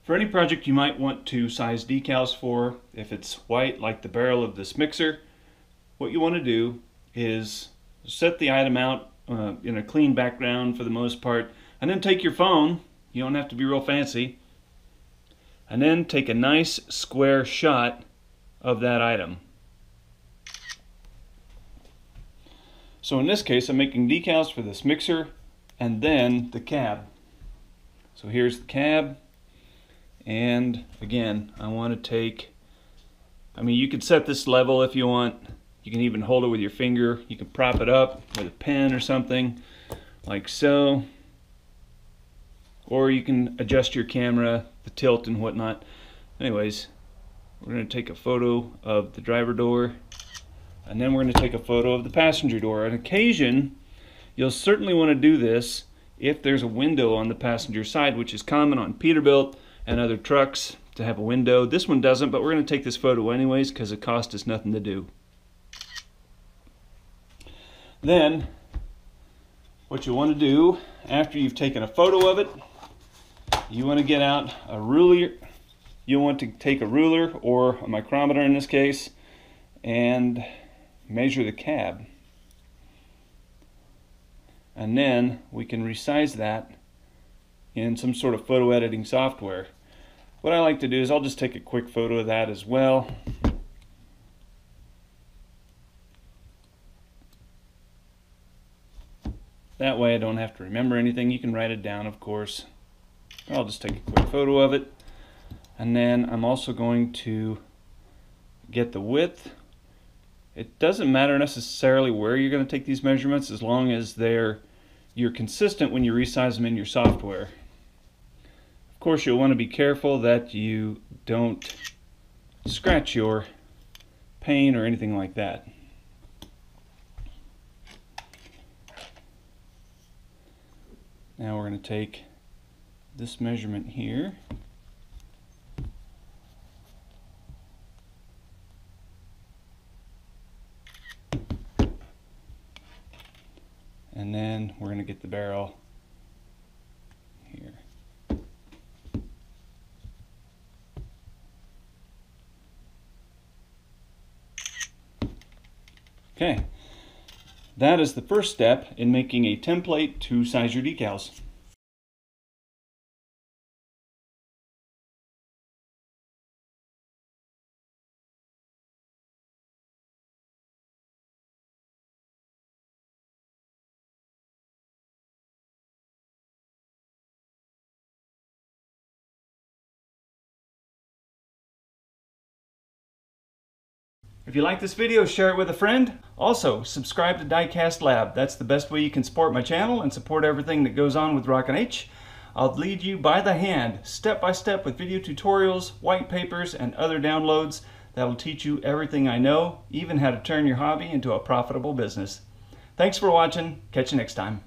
For any project you might want to size decals for, if it's white like the barrel of this mixer, what you want to do is set the item out in a clean background for the most part, and then take your phone, you don't have to be real fancy, and then take a nice square shot of that item. So in this case I'm making decals for this mixer and then the cab. So here's the cab. And again, I want to take, you could set this level if you want. You can even hold it with your finger. You can prop it up with a pen or something, like so. Or you can adjust your camera, the tilt and whatnot. Anyways, we're going to take a photo of the driver door, and then we're going to take a photo of the passenger door. On occasion, you'll certainly want to do this if there's a window on the passenger side, which is common on Peterbilt and other trucks to have a window. This one doesn't, but we're going to take this photo anyways because it cost us nothing to do. Then what you want to do after you've taken a photo of it, you want to get out a ruler. You want to take a ruler or a micrometer in this case and measure the cab, and then we can resize that in some sort of photo editing software. What I like to do is I'll just take a quick photo of that as well. That way I don't have to remember anything. You can write it down, of course. I'll just take a quick photo of it. And then I'm also going to get the width. It doesn't matter necessarily where you're going to take these measurements as long as you're consistent when you resize them in your software. Of course, you'll want to be careful that you don't scratch your paint or anything like that. Now we're going to take this measurement here. And then we're going to get the barrel here. Okay, that is the first step in making a template to size your decals. If you like this video, share it with a friend. Also, subscribe to Diecast Lab. That's the best way you can support my channel and support everything that goes on with Rockin' H. I'll lead you by the hand, step by step, with video tutorials, white papers, and other downloads that'll teach you everything I know, even how to turn your hobby into a profitable business. Thanks for watching. Catch you next time.